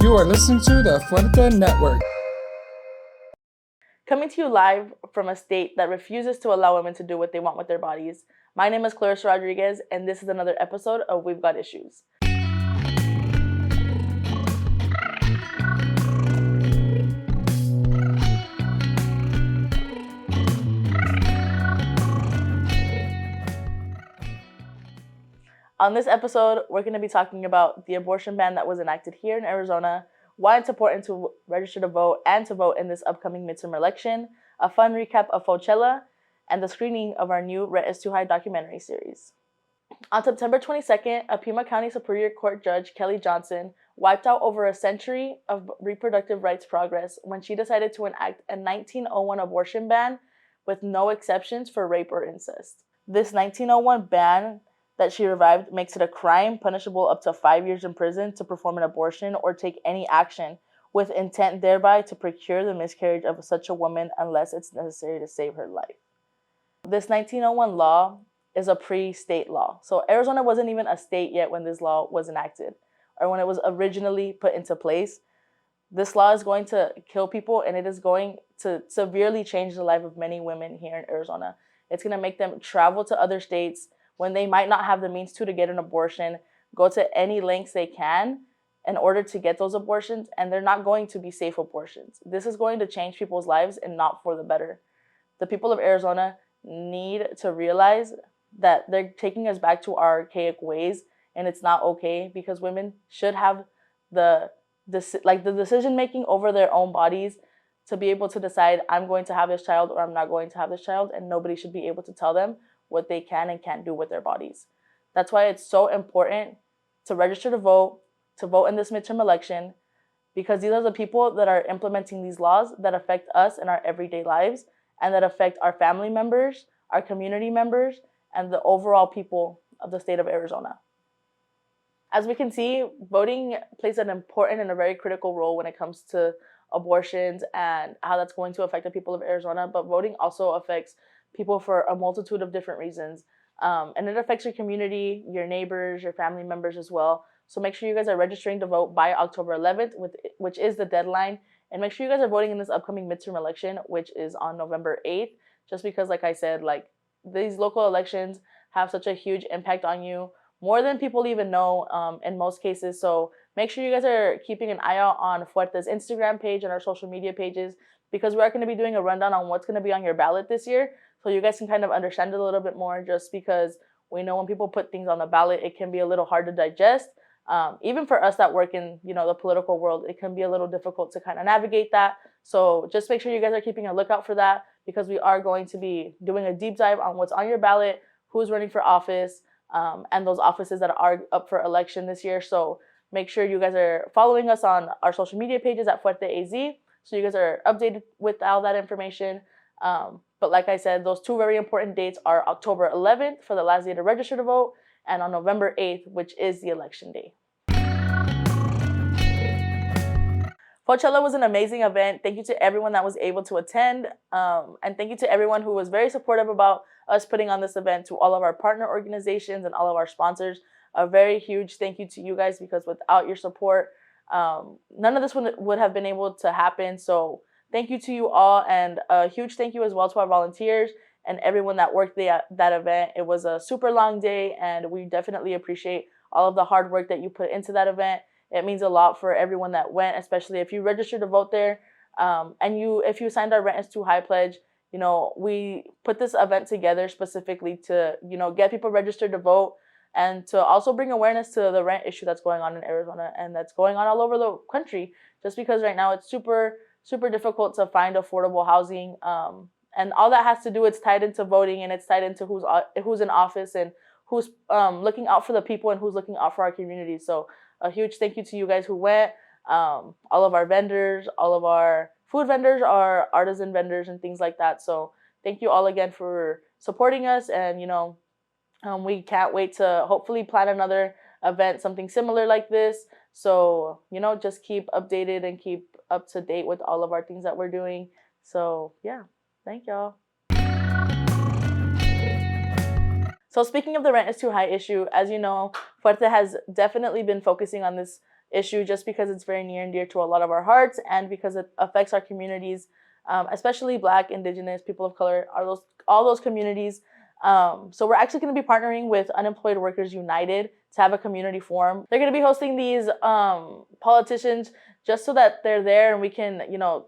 You are listening to the Fuerte Network. Coming to you live from a state that refuses to allow women to do what they want with their bodies. My name is Clarissa Rodriguez, and this is another episode of We've Got Issues. On this episode, we're going to be talking about the abortion ban that was enacted here in Arizona, why it's important to register to vote and to vote in this upcoming midterm election, a fun recap of Coachella, and the screening of our new Rent is Too High documentary series. On September 22nd, a Pima County Superior Court Judge, Kelly Johnson, wiped out over a century of reproductive rights progress when she decided to enact a 1901 abortion ban with no exceptions for rape or incest. This 1901 ban that she revived makes it a crime punishable up to 5 years in prison to perform an abortion or take any action with intent thereby to procure the miscarriage of such a woman unless it's necessary to save her life. This 1901 law is a pre-state law. So Arizona wasn't even a state yet when this law was enacted or when it was originally put into place. This law is going to kill people, and it is going to severely change the life of many women here in Arizona. It's going to make them travel to other states when they might not have the means to get an abortion, go to any lengths they can in order to get those abortions, and they're not going to be safe abortions. This is going to change people's lives and not for the better. The people of Arizona need to realize that they're taking us back to our archaic ways, and it's not okay because women should have the decision making over their own bodies to be able to decide, I'm going to have this child or I'm not going to have this child, and nobody should be able to tell them what they can and can't do with their bodies. That's why it's so important to register to vote in this midterm election, because these are the people that are implementing these laws that affect us in our everyday lives and that affect our family members, our community members, and the overall people of the state of Arizona. As we can see, voting plays an important and a very critical role when it comes to abortions and how that's going to affect the people of Arizona, but voting also affects people for a multitude of different reasons. And it affects your community, your neighbors, your family members as well. So make sure you guys are registering to vote by October 11th, which is the deadline. And make sure you guys are voting in this upcoming midterm election, which is on November 8th. Just because, like I said, these local elections have such a huge impact on you, more than people even know in most cases. So make sure you guys are keeping an eye out on Fuerte's Instagram page and our social media pages, because we're going to be doing a rundown on what's going to be on your ballot this year, so you guys can kind of understand it a little bit more, just because we know when people put things on the ballot, it can be a little hard to digest. Even for us that work in the political world, it can be a little difficult to kind of navigate that. So just make sure you guys are keeping a lookout for that, because we are going to be doing a deep dive on what's on your ballot, who's running for office, and those offices that are up for election this year. So make sure you guys are following us on our social media pages at FuerteAZ, so you guys are updated with all that information. But like I said, those two very important dates are October 11th for the last day to register to vote, and on November 8th, which is the election day. Coachella was an amazing event. Thank you to everyone that was able to attend. And thank you to everyone who was very supportive about us putting on this event, to all of our partner organizations and all of our sponsors. A very huge thank you to you guys, because without your support, none of this would have been able to happen. So thank you to you all, and a huge thank you as well to our volunteers and everyone that worked that event. It was a super long day, and we definitely appreciate all of the hard work that you put into that event. It means a lot for everyone that went, especially if you registered to vote there, and if you signed our Rent is Too High pledge. We put this event together specifically to get people registered to vote, and to also bring awareness to the rent issue that's going on in Arizona and that's going on all over the country. Just because right now it's super difficult to find affordable housing, and all that has to do, it's tied into voting, and it's tied into who's in office and who's looking out for the people and who's looking out for our community. So a huge thank you to you guys who went, all of our vendors, all of our food vendors, our artisan vendors, and things like that. So thank you all again for supporting us, and we can't wait to hopefully plan another event, something similar like this. So just keep updated and keep up to date with all of our things that we're doing. So yeah, thank y'all. So speaking of the Rent is Too High issue, as you know, Fuerte has definitely been focusing on this issue just because it's very near and dear to a lot of our hearts and because it affects our communities, especially Black, Indigenous, people of color, all those communities. So we're actually going to be partnering with Unemployed Workers United to have a community forum. They're going to be hosting these politicians just so that they're there and we can,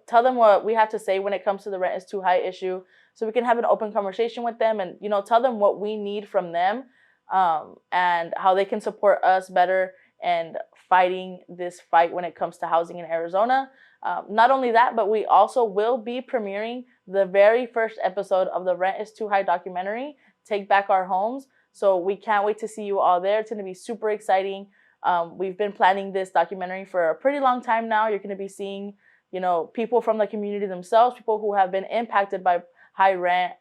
tell them what we have to say when it comes to the rent is too high issue. So we can have an open conversation with them and, tell them what we need from them, and how they can support us better and fighting this fight when it comes to housing in Arizona. Not only that, but we also will be premiering the very first episode of the Rent is Too High documentary, Take Back Our Homes. So we can't wait to see you all there. It's going to be super exciting. We've been planning this documentary for a pretty long time now. You're going to be seeing, people from the community themselves, people who have been impacted by high rent.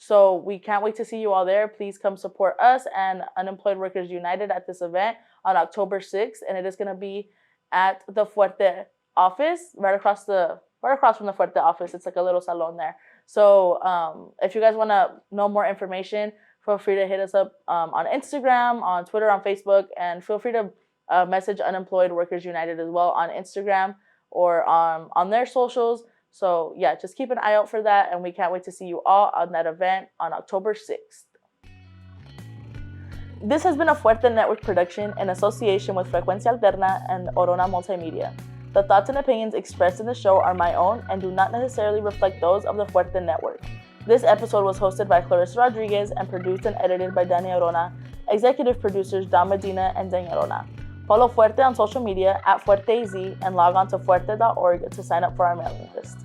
So we can't wait to see you all there. Please come support us and Unemployed Workers United at this event on October 6th. And it is going to be at the Fuerte office, right across from the Fuerte office. It's like a little salon there. So if you guys want to know more information, feel free to hit us up on Instagram, on Twitter, on Facebook, and feel free to message Unemployed Workers United as well on Instagram or on their socials. So yeah, just keep an eye out for that, and we can't wait to see you all on that event on October 6th. This has been a Fuerte Network production in association with Frecuencia Alterna and Orona Multimedia. The thoughts and opinions expressed in the show are my own and do not necessarily reflect those of the Fuerte Network. This episode was hosted by Clarissa Rodriguez and produced and edited by Dani Orona, executive producers Don Medina and Daniel Orona. Follow Fuerte on social media at FuerteAZ and log on to fuerte.org to sign up for our mailing list.